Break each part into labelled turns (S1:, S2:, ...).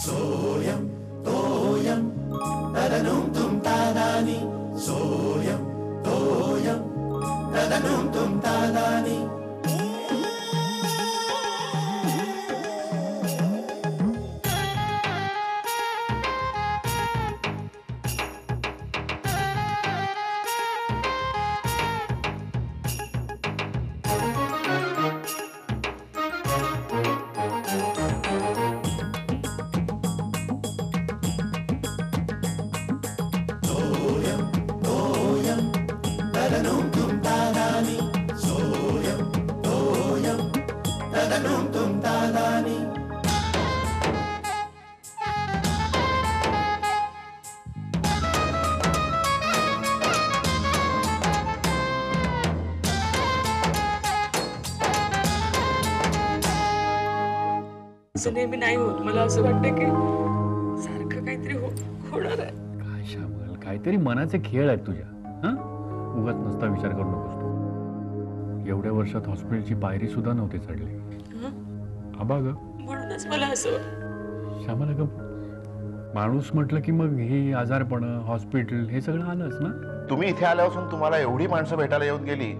S1: सोयम तोयम तदनुम तुम तादानी सोयम तोयम तदनुम तुम तादानी
S2: नेहमी नाही होत. मला असं वाटतं की सारखं काहीतरी होणार आहे.
S3: काय श्यामल, काहीतरी मनाचे खेळ आहेत तुझ्या. उगाच नसता विचार करू नकोस तू. एवढ्या वर्षात हॉस्पिटलची पायरी सुद्धा नव्हती चढली. आबा ग,
S2: म्हणूनच मला असं वाटतं.
S3: श्यामल अगं, माणूस म्हटलं की मग हे आजारपण, हॉस्पिटल हे सगळं आलंच ना.
S4: तुम्ही इथे आल्यापासून तुम्हाला एवढी माणसं भेटायला येऊन गेली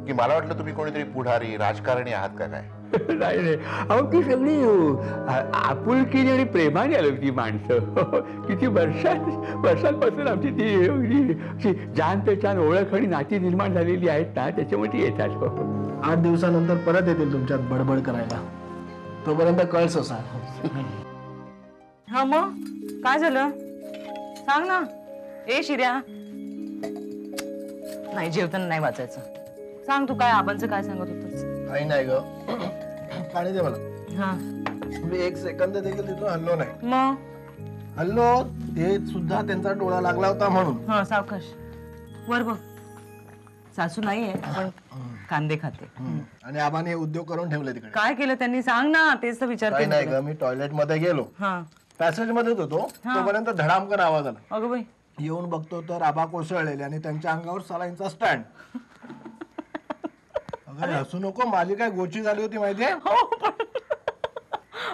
S4: की मला वाटलं तुम्ही कोणीतरी पुढारी राजकारणी आहात का काय.
S5: नाही नाही, अहो ती सगळी आपुलकीने आणि प्रेमाने आली ती माणसं. किती वर्षांपासून आमची ती जान पेचान ओळख आणि नाती निर्माण झालेली आहेत ना, त्याच्यामुळे ती येतात.
S6: 8 दिवसानंतर परत येतील तुमच्यात बडबड करायला. तोपर्यंत कळस असा.
S7: हा मग काय झालं सांग ना. ए शिर्या, नाही जेवताना नाही वाचायचं. सांग तू काय आबांचं काय सांगत होतस.
S6: काही नाही ग, पाणी दे मला.
S7: हा
S6: मी 1 सेकंद देखील तिथून हल्लो नाही.
S7: मग
S6: हल्लो ते सुद्धा त्यांचा डोळा लागला होता म्हणून.
S7: हा सावकाश वर बघ. सासू नाहीये पण कांदे खाते.
S6: आणि आबाने उद्योग करून ठेवले तिकडे.
S7: काय केलं त्यांनी सांग ना. तेच तर विचारते.
S6: नाही ग, मी टॉयलेट मध्ये गेलो, पॅसेज मध्येच होतो, तोपर्यंत धडामकन आवाज आला.
S7: अगं बाई,
S6: येऊन बघतो तर आबा कोसळलेले आणि त्यांच्या अंगावर सलाईनचा स्टँड. अगं हसू नको, माझी काय गोची झाली होती माहितीये.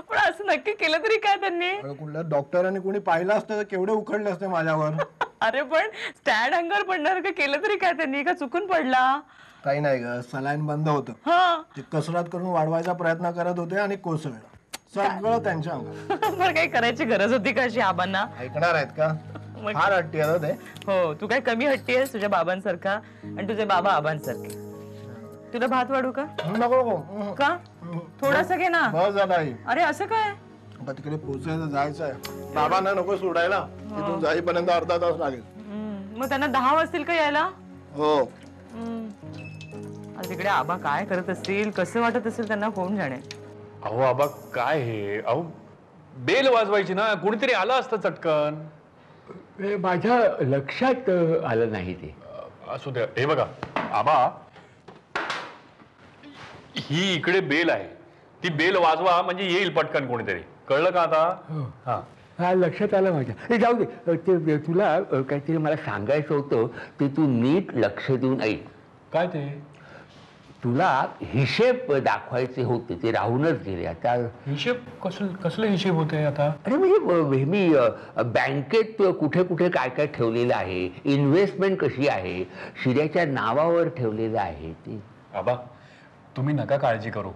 S7: पण असं नक्की केलं तरी काय त्यांनी.
S6: कुठल्या डॉक्टरांनी कोणी पाहिलं असतं तर केवढे उखडले असते माझ्यावर.
S7: अरे पण स्टँड अंगावर पडणार का केलं तरी काय त्यांनी. का चुकून पडला.
S6: काही नाही ग, सलाईन बंद होतं. ते कसरत करून वाढवायचा प्रयत्न करत होते आणि कोसळलं सगळं त्यांच्या अंगावर.
S7: पण काही करायची गरज होती का अशी आबांना.
S6: ऐकणार आहेत का. फार हट्टी आहे ते.
S7: हो, तू काय कमी हट्टी आहेस तुझ्या बाबांसारखा आणि तुझे बाबा आबांसारखे. तुला भात वाढू का.
S6: नको
S7: का. थोडासा घे ना.
S6: बस झाला.
S7: अरे असं काय.
S6: तिकडे पोचायचं जायचं आहे. बाबांना नको सोडायला. तिथून जाईपर्यंत अर्धा तास लागेल.
S7: मग त्यांना 10 वाजतील का यायला.
S6: हो.
S7: तिकडे आबा काय करत असतील, कसं वाटत असेल त्यांना, कोण जाणे.
S3: अहो आबा काय हे. अहो बेल वाजवायची ना, कोणीतरी आलं असतं चटकन.
S5: माझ्या लक्षात आलं नाही ते.
S3: असू द्या. हे बघा आबा, ही इकडे बेल आहे, ती बेल वाजवा म्हणजे येईल पटकन कोणीतरी. कळलं का आता.
S5: हा लक्षात आलं माझ्या. जाऊ दे. ते तुला काहीतरी मला सांगायचं होतं ते तू नीट लक्ष देऊन ऐक.
S3: काय ते.
S5: तुला हिशेब दाखवायचे होते, ते राहूनच गेले. आता
S3: हिशेब कसले हिशेब होते आता.
S5: अरे म्हणजे मी बँकेत कुठे कुठे काय काय ठेवलेलं आहे, इन्व्हेस्टमेंट कशी आहे, शिर्याच्या नावावर ठेवलेलं आहे ते.
S3: आबा तुम्ही नका काळजी करू,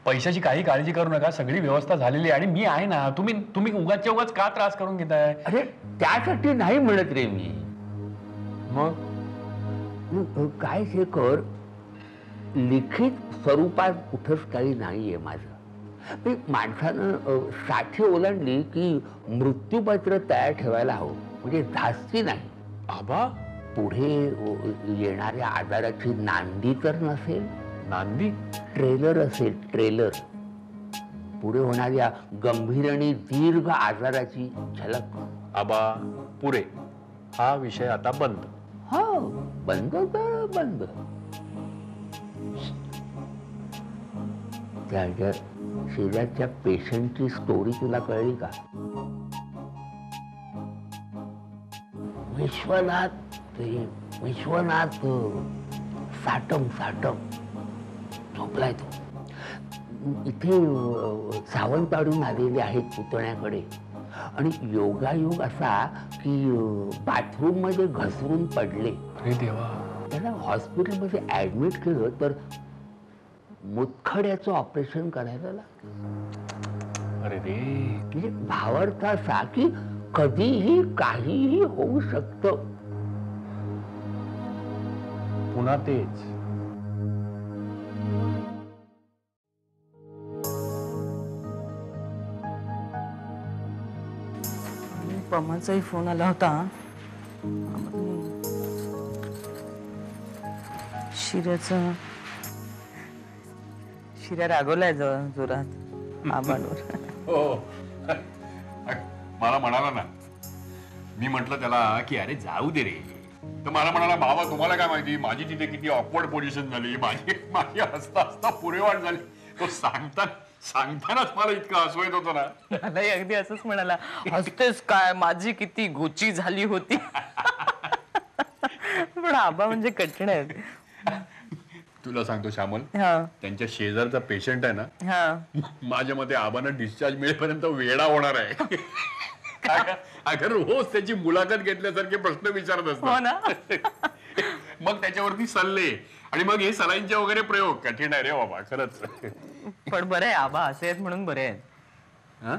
S3: पैशाची काही काळजी करू नका, सगळी व्यवस्था झालेली आहे आणि मी आहे ना. तुम्ही उगाचच्या उगाच का त्रास करून घेताय.
S5: अरे त्यासाठी नाही म्हणत रे मी. मग काय हे कर, लिखित स्वरूपात कुठंच काही नाहीये माझं. माणसानं 60 ओलांडली की मृत्यूपत्र तयार ठेवायला हवं, म्हणजे धास्ती नाही.
S3: आबा
S5: पुढे येणाऱ्या आजाराची नांदी तर नसेल.
S3: नांदी.
S5: ट्रेलर असेल, ट्रेलर. पुढे होणाऱ्या गंभीर आणि दीर्घ आजाराची झलक.
S3: आबा पुरे हा विषय आता बंद.
S5: हो बंद तर बंद. त्या शेजारच्या पेशंटची स्टोरी तुला कळली का. विश्वनाथ साटम झोपलाय तो. इथे सावंतवाडून आलेले आहेत पुतण्याकडे आणि योगायोग असा की बाथरूम मध्ये घसरून पडले.
S3: अरे देवा.
S5: त्याला हॉस्पिटलमध्ये ऍडमिट केलं तर मुतखड्याचं ऑपरेशन करायला लागलं.
S3: अरे रे.
S5: म्हणजे भावार्थ असा की कधीही काहीही होऊ शकतं.
S3: पुन्हा तेच.
S7: पमाचाही फोन आला होता. शिऱ्या रागवलाय जोरात आबांवर.
S3: हो. मला म्हणाला ना, मी म्हंटल त्याला की अरे जाऊ दे रे, तर मला म्हणाला बाबा तुम्हाला काय माहिती माझी तिथे किती ऑकवर्ड पोझिशन झाली, माझी हसता हसता पुरेवाट झाली. तो सांगतानाच मला इतकं हसू येत होतं ना.
S7: मलाही अगदी असंच म्हणाला, हसतेस काय, माझी किती गोची झाली होती. पण आबा म्हणजे कठीण आहे.
S3: तुला सांगतो श्यामल,
S7: हा
S3: त्यांच्या शेजारचा पेशंट आहे ना,
S7: हा
S3: माझ्या मते आबांना डिस्चार्ज मिळेपर्यंत वेडा होणार आहे. अगर रोज त्याची मुलाखत घेतल्यासारखे प्रश्न विचारत
S7: हो
S3: असतात.
S7: ना.
S3: मग त्याच्यावरती सल्ले आणि मग हे सलाईनचे वगैरे प्रयोग कठीण आहे रे बाबा खरंच.
S7: पण बरं आहे आबा असे आहेत म्हणून बरे आहेत.
S3: हा?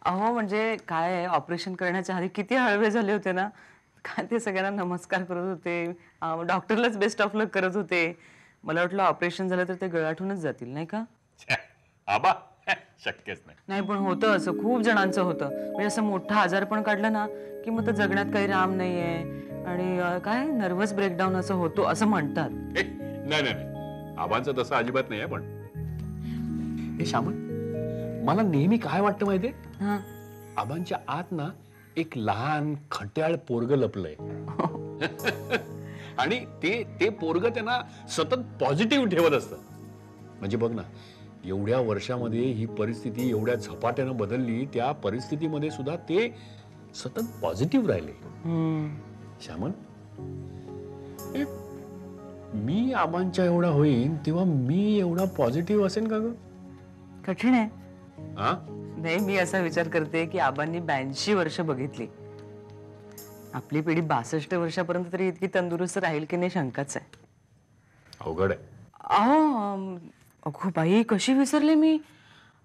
S7: अहो म्हणजे काय ऑपरेशन करण्याच्या आधी किती हळवे झाले होते ना. काय ते सगळ्यांना नमस्कार करत होते, डॉक्टरलाच बेस्ट ऑफ लक करत होते. मला वाटलं ऑपरेशन झालं तर ते गळाठूनच जातील नाही का.
S3: आबा शक्यच नाही.
S7: नाही पण होतं असं, खूप जणांचं होतं. म्हणजे असं मोठा आजार पण काढलं ना की मग तर जगण्यात काही राम नाहीये आणि काय नर्व्हस ब्रेकडाऊन असं होतो असं म्हणतात.
S3: नाही आबांचं तसं अजिबात नाही आहे. पण हे श्यामल, मला नेहमी काय वाटतं माहितीये,
S7: हा
S3: आबांच्या आत ना एक लहान खट्याळ पोरग लपलंय. आणि ते पोरग त्यांना सतत पॉझिटिव्ह ठेवत असतं. म्हणजे बघ ना, एवढ्या वर्षामध्ये ही परिस्थिती एवढ्या झपाट्यानं बदलली, त्या परिस्थितीमध्ये सुद्धा ते सतत पॉझिटिव्ह राहिले. श्यामल, मी आबांच्या एवढा होईन तेव्हा मी एवढा पॉझिटिव्ह असेन का ग?
S7: कठीण आहे.
S3: हा?
S7: नाही मी असा विचार करते की आबांनी 82 वर्ष बघितली. आपली पिढी 62 वर्षापर्यंत तरी इतकी तंदुरुस्त राहील की नाही शंकाच आहे.
S3: अवघड आहे.
S7: अहो बाई कशी विसरले मी.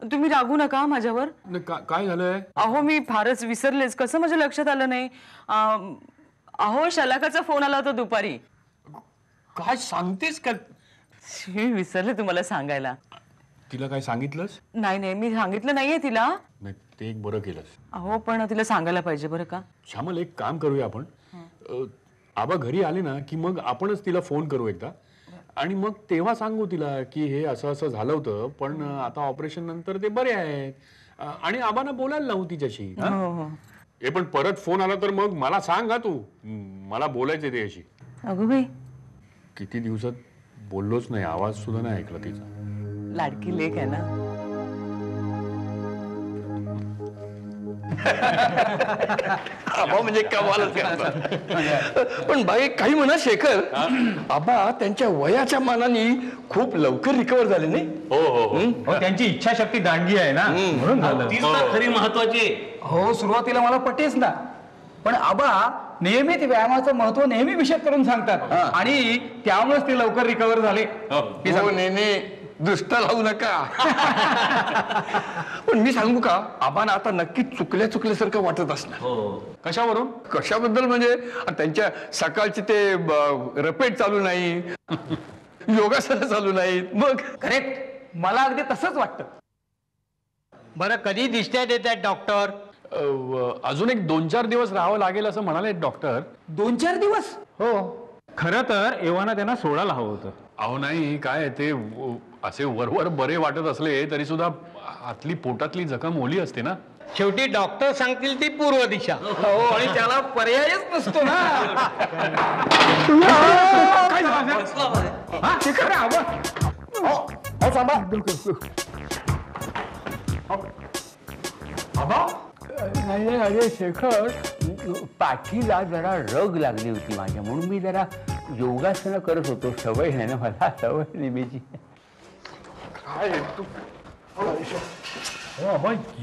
S7: तुम्ही रागू नका माझ्यावर.
S3: काय झालंय?
S7: अहो मी फारच विसरलेच, कसं माझ्या लक्षात आलं नाही. अहो शलाकाचा फोन आला होता दुपारी.
S3: काय सांगतेस का?
S7: मी विसरले तुम्हाला सांगायला.
S3: तिला काय सांगितलंस?
S7: नाही मी सांगितलं नाहीये तिला.
S3: नाही ते एक बरं केलंस.
S7: अहो पण तिला सांगायला पाहिजे बरं का.
S3: श्यामल एक काम करूया आपण, आबा घरी आले ना की मग आपणच तिला फोन करू एकदा आणि मग तेव्हा सांगू तिला की हे असं असं झालं होतं, पण आता ऑपरेशन नंतर ते बरे आहेत आणि आबांना बोलायला लावू तिच्याशी. हे पण परत फोन आला तर मग मला सांग हा तू, मला बोलायचं त्याशी.
S7: अगो बाई
S3: किती दिवसात बोललोच नाही, आवाज सुद्धा नाही ऐकला तिचा.
S7: लाडकी लेक आहे ना.
S8: आबा म्हणजे कमालच करतात. पण बाई काही म्हणा शेखर, आबा त्यांच्या वयाच्या मानाने खूप लवकर रिकवर झाले नाही.
S3: हो त्यांची इच्छाशक्ती दांडगी आहे ना, म्हणून झालं.
S8: तीच तर खरी महत्वाची.
S9: हो सुरुवातीला मला पटेच ना, पण आबा नियमित व्यायामाचं महत्व नेहमी विशद करून सांगतात आणि त्यामुळेच ते लवकर रिकवर झाले.
S8: नेने दृष्ट लावू नका. पण मी सांगू का, आबांना आता नक्की चुकल्यासारखं वाटत असणार.
S3: कशावरून?
S8: कशाबद्दल म्हणजे त्यांच्या सकाळचे ते रपेट चालू नाही, योगासनं चालू नाहीत. मग
S9: करेक्ट, मला अगदी तसंच वाटतं.
S6: बरं कधी दिसत्यात येतात डॉक्टर?
S3: अजून एक 2-4 दिवस राहावं लागेल असं म्हणाले डॉक्टर.
S9: 2-4 दिवस?
S6: हो, खरं तर एव्हाना त्यांना सोडायला हवं होतं.
S3: अहो नाही काय ते असे वरवर बरे वाटत असले तरी सुद्धा आतली पोटातली जखम ओली असते ना.
S6: शेवटी डॉक्टर सांगतील ती पूर्व दिशा.
S9: हो आणि त्याला पर्यायच नसतो ना.
S6: काय झालं? हा, ते खरं आबा.
S5: नाही अरे शेखर, पाठीला जरा रग लागली होती माझ्या, म्हणून मी जरा योगासनं करत होतो. सवय आहे ना मला, सवय नेहमीची.
S8: काय तू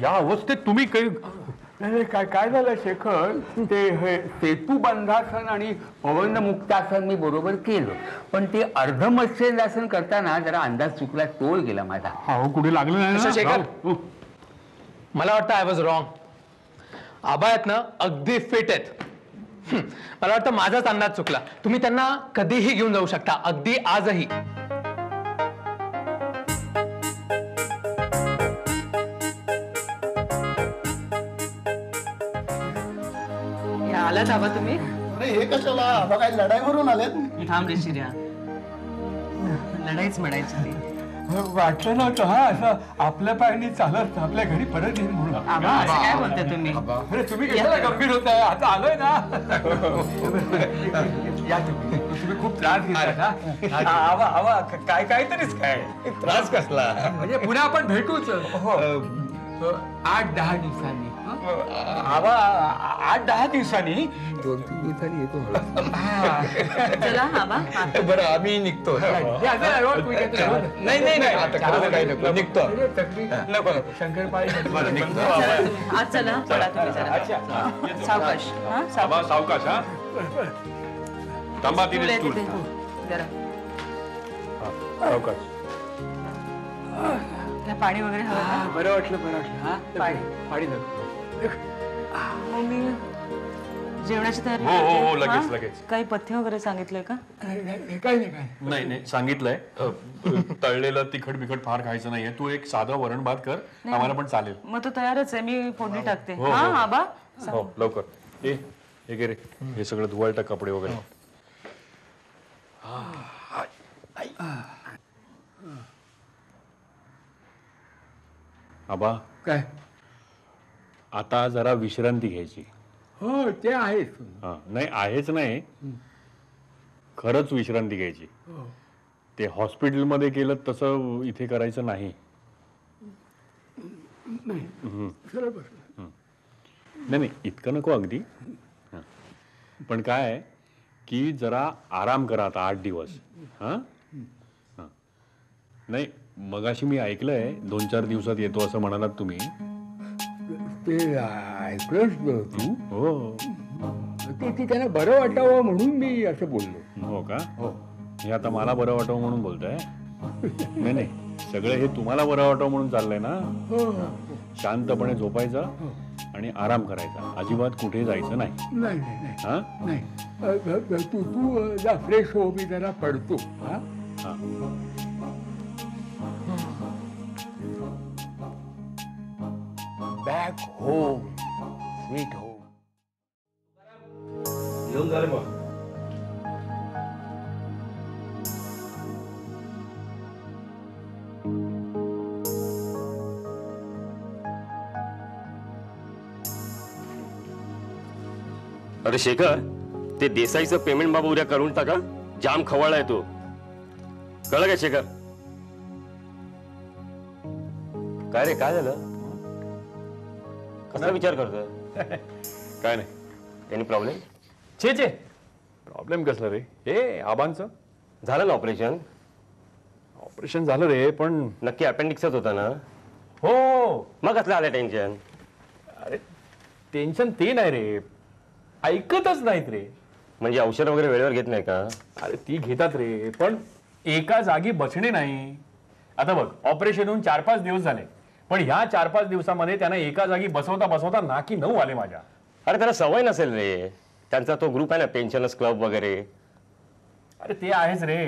S3: या अवस्थेत तुम्ही काही
S5: नाही काय काय झालं शेखर, ते हे सेतू बंधासन आणि पवन मुक्तासन मी बरोबर केलं, पण ते अर्ध मत्स्येंद्रासन करताना जरा अंदाज चुकला, तोल गेला माझा.
S3: हो कुठे लागलं नाही
S10: मिस्टर
S3: ना?
S10: शेखर.
S3: हो.
S10: मला वाटतं आय वॉज रॉंग. आबा आहेत ना अगदी फिट आहेत. मला वाटतं माझाच अंदाज चुकला. तुम्ही त्यांना कधीही घेऊन जाऊ शकता, अगदी आजही.
S7: आलात आबा तुम्ही?
S6: अरे हे कशाला, आबा काय लढाईवरून आलेत?
S7: थांब रे शिर्या, लढाईच म्हणायची ती.
S5: वाटलं नव्हतं हा असं आपल्या पायाने चालत आपल्या घरी परत येईल म्हणून.
S7: आबा असं काय बोलताय तुम्ही?
S5: अरे तुम्ही कशाला गंभीर होताय, आता आलोय ना. या तुम्ही खूप त्रास घेता ना. आवा आवा काय काहीतरीच काय
S8: त्रास कसला?
S5: म्हणजे पुन्हा आपण भेटूच. 8-10 दिवसांनी. आवा 8-10 दिवसांनी 2-3 दिवसांनी येतो.
S7: चला आबा.
S8: बरं आम्ही निघतो.
S5: नाही
S8: नाही आता खरं काही नको, निघतो.
S5: नको शंकरपाळी
S7: आज चला पडा तुम्ही जरा. सावकाश. हा
S3: आबा सावकाश हा. थांबा तिथे स्टूल.
S7: जरा
S3: सावकाश.
S7: काय पाणी वगैरे हवं का?
S5: बरं वाटलं हा. पाणी
S7: मग मी जेवणाची तयारी
S3: हो, हो,
S7: करते.
S3: हो, लगेच,
S7: हा?
S3: लगेच.
S7: काही पथ्य वगैरे सांगितलंय का?
S5: काय
S3: नाही नाही सांगितलंय. तळलेलं तिखट बिखट फार खायचं नाहीये. तू एक साधं वरण भात कर, आम्हाला पण चालेल.
S7: मग तो तयारच आहे, मी फोडणी टाकते.
S3: हो,
S7: हा
S3: हो.
S7: आबा.
S3: हो लवकर. हे घे रे, हे सगळं धुवायला कपडे वगैरे. आबा
S5: काय?
S3: आता जरा विश्रांती घ्यायची.
S5: हो ते आहेच.
S3: हा नाही आहेच नाही, खरंच विश्रांती घ्यायची. ते हॉस्पिटलमध्ये केलं तसं इथे करायचं नाही. नाही इतकं नको अगदी. हं. पण काय आहे की जरा आराम करा आता 8 दिवस. हां हां नाही मगाशी मी ऐकलंय 2-4 दिवसात येतो असं म्हणालात तुम्ही.
S5: ते ऐकलंच तू.
S3: हो
S5: ते त्यांना बरं वाटावं म्हणून मी असं बोललो.
S3: हो का? हो हे आता मला बरं वाटावं म्हणून बोलताय? नाही नाही सगळं हे तुम्हाला बरं वाटावं म्हणून चाललंय ना. शांतपणे झोपायचं आणि आराम करायचा, अजिबात कुठे जायचं नाही.
S5: नाही नाही
S3: हा
S5: नाही तू जा फ्रेश हो, मी जरा पडतो. हा बॅक होम स्वीट होम.
S8: येऊन झाले मग.
S11: अरे शेखर, ते देसाईचं पेमेंट बाबा उद्या करून टाका. जाम खवळलाय तो. कळलं काय शेखर? काय रे काय झालं? कसला विचार करतोय?
S3: काय नाही.
S11: Any problem?
S3: छे प्रॉब्लेम कसला रे? हे आबांचं
S11: झालं ना ऑपरेशन?
S3: ऑपरेशन झालं रे, पण
S11: नक्की अपेंडिक्सच होता ना?
S3: हो.
S11: मग कसलं आलं टेन्शन?
S3: अरे टेन्शन ते नाही रे, ऐकतच नाहीत रे.
S11: म्हणजे औषध वगैरे वेळेवर घेत नाही का?
S3: अरे ती घेतात रे, पण एका जागी बसणे नाही. आता बघ ऑपरेशन होऊन 4-5 दिवस झाले, पण ह्या 4-5 दिवसामध्ये त्यांना एका जागी बसवता बसवता नाकी 9 आले माझ्या.
S11: अरे त्याला सवय नसेल रे. त्यांचा तो ग्रुप आहे ना पेन्शनर्स क्लब वगैरे.
S3: अरे ते आहेच रे,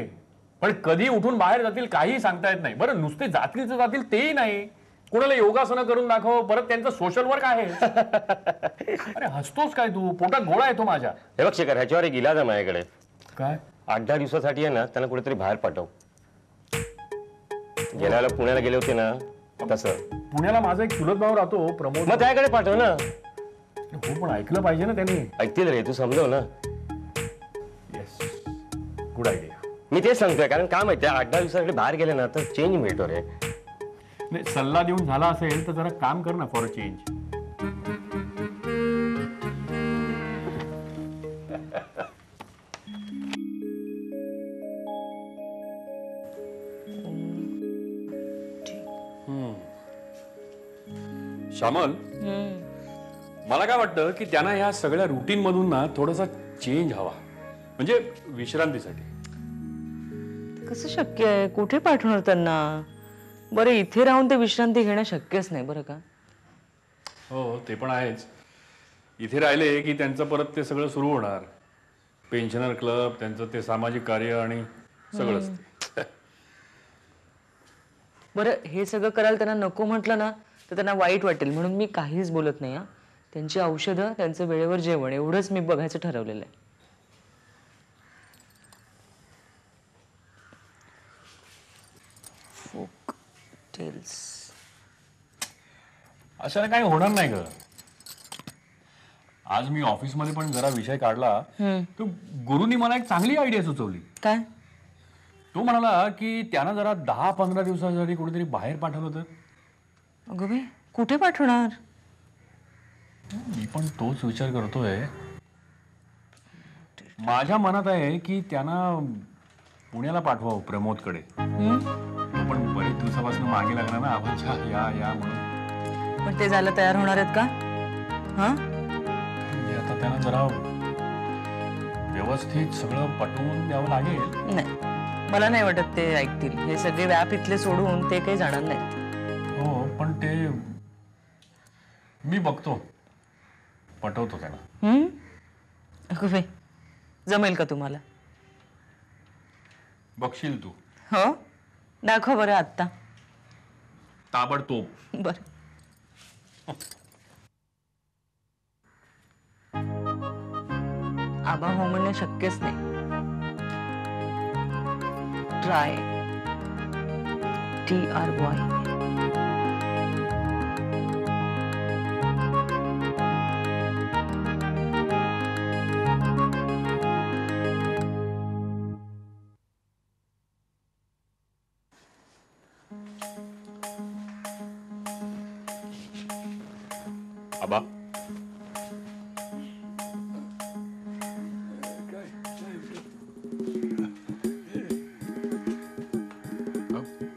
S3: पण कधी उठून बाहेर जातील काही सांगता येत नाही. बरं नुसते जातील तर जातील तेही नाही. कोणाला योगासनं करून दाखव, परत त्यांचं सोशल वर्क आहे. अरे हसतोस काय तू? पोटात गोळा येतो माझ्या.
S11: हे बघ शेखर, ह्याच्यावर एक इलाज आहे माझ्याकडे.
S3: काय?
S11: 8-10 दिवसासाठी आहे ना त्यांना कुठेतरी बाहेर पाठव. गेल्या वेळेला पुण्याला गेले होते ना तसं.
S3: पुण्याला माझा एक चुलत भाऊ राहतो प्रमोद.
S11: मग त्याकडे पाठव ना.
S3: हो पण ऐकलं पाहिजे ना त्यांनी.
S11: ऐकतील रे, तू समजव ना.
S3: Yes good idea.
S11: मी तेच सांगतोय, कारण काय माहिती 8-10 दिवसासाठी बाहेर गेले ना तर चेंज मिळतो रे.
S3: नाही सल्ला देऊन झाला असेल तर जरा काम कर ना फॉर अ चेंज. श्यामल, मला काय वाटतं की त्यांना ह्या सगळ्या रुटीन मधून ना थोडासा चेंज हवा, म्हणजे विश्रांतीसाठी.
S7: कसं शक्य आहे? कुठे पाठवणार त्यांना? बरं, इथे राहून ते विश्रांती घेणं शक्यच नाही बरं का.
S3: हो, ते पण आहेच. इथे राहिले की त्यांचं परत ते सगळं सुरू होणार. पेन्शनर क्लब, त्यांचं ते सामाजिक कार्य आणि सगळंच ते.
S7: बरं, हे सगळं करायला त्यांना नको म्हटलं ना तर त्यांना वाईट वाटेल, म्हणून मी काहीच बोलत नाही. त्यांची औषधं, त्यांचं वेळेवर जेवण, एवढंच मी बघायचं ठरवलेलं आहे. फोक टेल्स
S3: असं काही होणार नाही ग. आज मी ऑफिसमध्ये पण जरा विषय काढला तर गुरुनी मला एक चांगली आयडिया सुचवली.
S7: काय?
S3: तो म्हणाला की त्यांना जरा 10-15 दिवसासाठी कुठेतरी बाहेर पाठवलं तर.
S7: अगं बाई, कुठे पाठवणार?
S3: मी पण तोच विचार करतोय. माझ्या मनात आहे की त्यांना पुण्याला पाठवावं प्रमोदकडे. तो पण बरेच दिवसापासून मागे लागला ना, आवाच्या या या म्हणून.
S7: पण ते जायला तयार होणार आहेत का?
S3: आता त्यांना जरा व्यवस्थित सगळं पटवून द्यावं लागेल.
S7: नाही, मला नाही वाटत ते ऐकतील. हे सगळे व्याप इथले सोडून ते काही जाणार नाही.
S3: हो, पण ते मी बघतो, पटवतो त्यांना.
S7: अगं बाई, जमेल का तुम्हाला?
S3: बघशील तू.
S7: हो, दाखव बरं आत्ता.
S3: ताबडतोब.
S7: बरं. आबा हो म्हणणं शक्यच नाही. Try TRY.
S3: आबा,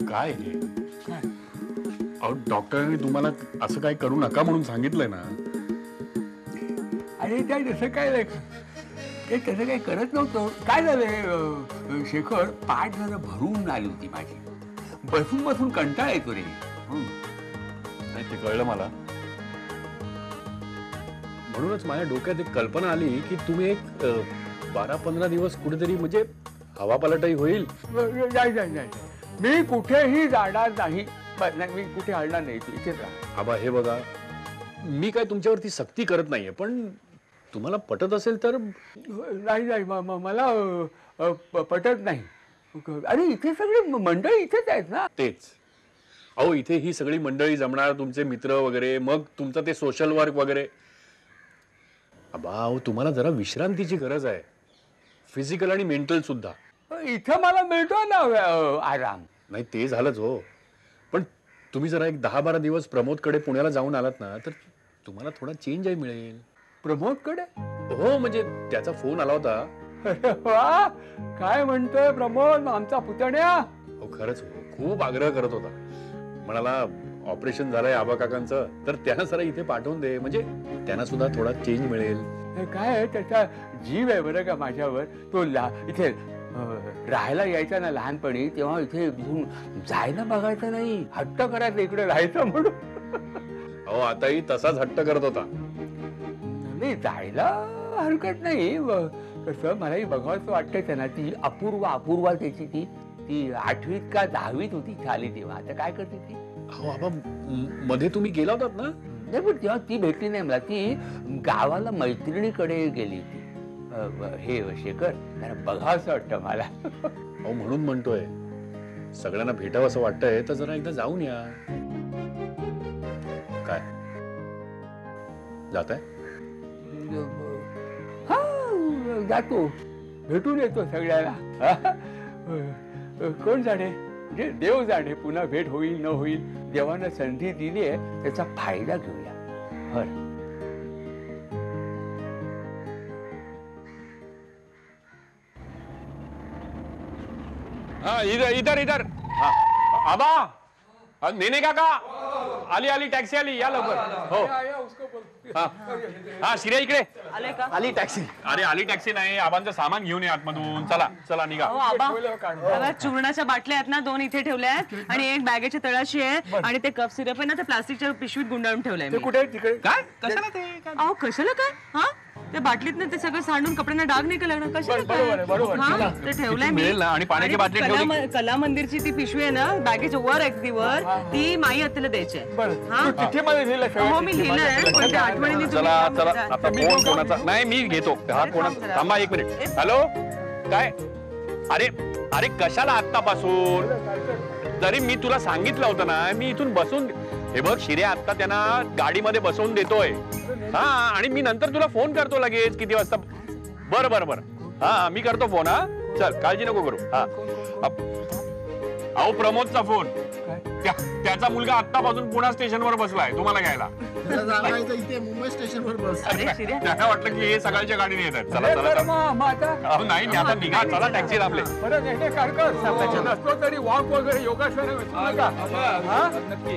S3: काय हे? अहो, डॉक्टरांनी तुम्हाला असं काही करू नका म्हणून सांगितलंय ना.
S5: अरे काय तसं काय नाही, ते तसं काही करत नव्हतं. काय झालंय शेखर, पाठ जरा भरून आली होती माझी. बसून बसून कंटाळा येतो रे.
S3: नाही, ते कळलं मला. म्हणूनच माझ्या डोक्यात एक कल्पना आली की तुम्ही एक 12-15 दिवस कुठेतरी, म्हणजे हवा पलटही होईल.
S5: नाही, मी कुठेही जाणार नाही. मी कुठे हलणार नाही, इथेच राहणार.
S3: आबा, हे बघा, मी काय तुमच्यावरती सक्ती करत नाहीये, पण तुम्हाला पटत असेल तर.
S5: नाही, मला पटत नाही. अरे इथे सगळी मंडळी इथेच आहेत ना.
S3: तेच. अहो, इथे ही सगळी मंडळी जमणार, तुमचे मित्र वगैरे, मग तुमचं ते सोशल वर्क वगैरे. आबा, अहो, तुम्हाला जरा विश्रांतीची गरज आहे, फिजिकल आणि मेंटल सुद्धा.
S5: इथं मला मिळतो ना आराम.
S3: नाही, ते झालंच हो, पण तुम्ही जरा एक 10-12 दिवस प्रमोदकडे पुण्याला जाऊन आलात ना तर तुम्हाला थोडा चेंजही मिळेल.
S5: प्रमोदकडे?
S3: हो, म्हणजे त्याचा फोन आला होता.
S5: वा, काय म्हणतोय प्रमोद, आमचा पुतण्या?
S3: हो, खरंच हो, खूप आग्रह करत होता. म्हणाला ऑपरेशन झालंय आबा काकांचं, तर त्यांना जरा इथे पाठवून दे, म्हणजे त्यांना सुद्धा थोडा चेंज मिळेल.
S5: काय त्याचा जीव आहे बरं का माझ्यावर. तो इथे राहायला यायचा ना लहानपणी, तेव्हा इथे जायला बघायचं नाही, हट्ट करायचं इकडे राहायचं म्हणून.
S3: हो, आताही तसाच हट्ट करत होता.
S5: नाही, जायला हरकत नाही. कसं मलाही बघावंसं वाटतं त्यांना. ती अपूर्वा त्याची ती 8वीत का 10वीत होती झाली तेव्हा. आता काय करते ती?
S3: हो आबा, मध्ये तुम्ही गेला होतात ना?
S5: नाही, पण तेव्हा ती भेटली नाही मला. ती गावाला मैत्रिणीकडे गेली होती. हे शेखर, त्यांना बघावंसं वाटतं मला.
S3: हो, म्हणून म्हणतोय, सगळ्यांना भेटावं असं वाटतंय तर जरा एकदा जाऊन या. काय जाताय?
S5: हा, जातो, भेटून येतो सगळ्याला. कोण जाणे, म्हणजे देव जाणे, पुन्हा भेट होईल न होईल. देवानं संधी दिली आहे, त्याचा फायदा घेऊया. बरं.
S3: हाँ, इधर इधर इधर. हाँ, आबा, नेने काका, आली आली टॅक्सी आली, या लवकर. हो हा शिर्या इकडे
S7: आले का?
S3: आली टॅक्सी. अरे आली टॅक्सी नाही, आबांचं सामान घेऊन ये आतमधून. चला चला निघा.
S7: हो आबा, बघा, चूर्णाच्या बाटल्या आहेत ना, 2 इथे ठेवल्या आहेत आणि एक बॅगेच्या तळाशी आहे आणि ते कफ सिरप आहे ना, ते प्लास्टिकच्या पिशवीत गुंडाळून ठेवलंय मी.
S3: कुठे तिकडे
S10: काय कशाला ते
S7: अहो कशाला काय? हा ते बाटलीत ते सगळं सांडून कपड्यांना डाग नाही लागणार, कशाला
S3: बरोबर.
S7: हा, ते ठेवलंय मी.
S3: मिळेल ना, आणि पाण्याची बाटली ठेवली.
S7: कला मंदिरची ती पिशवी आहे ना, बॅगेच्या वर अगदी वर, ती माई आत्याला द्यायची आहे. हो मी लिहिलंय, पण त्या आठवणीने तुम्ही
S3: चला
S7: त्या
S3: चला
S7: मध्ये
S3: आता फोन कोणाचा नाही, मी घेतो. हा कोणाचा? थांबा 1 मिनिट. हॅलो काय? अरे अरे कशाला आत्तापासून? तरी मी तुला सांगितलं होतं ना, मी इथून बसून, हे बघ शिर्या आता त्यांना गाडीमध्ये बसवून देतोय. हा आणि मी नंतर तुला फोन करतो लगेच किती वाजता. बरं बरं बरं, हा मी करतो फोन. हा चल, काळजी नको करू. हा अहो प्रमोदचा फोन, त्याचा मुलगा आत्तापासून पुणा स्टेशनवर बसलाय तुम्हाला घ्यायला.
S6: इथे मुंबई स्टेशनवर बस.
S3: त्यांना वाटलं की हे सकाळच्या गाडीने येतात. चला चला चला. नाही आता निघा, चला टॅक्सी आपले.
S12: तरी वॉक वगैरे योगासन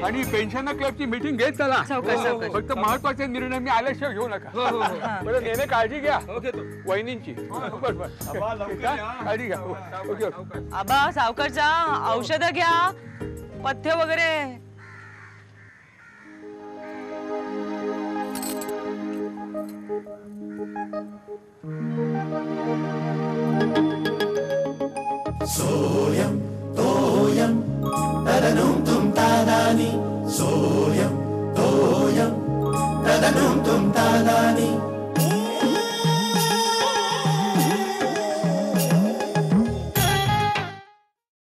S12: आणि पेन्शन क्लबची मीटिंग घेत चला. फक्त महत्वाचे निर्णय मी आल्याशिवाय घेऊ नका. बरं नेहमी काळजी घ्या वहिनींची. काळजी घ्या.
S7: आबा सावकारचा औषध घ्या, पथ्य वगैरे.
S1: सोयम तोयम तदनुम तुम तादानी. सोयम तोयम तदनुम तुम तादानी.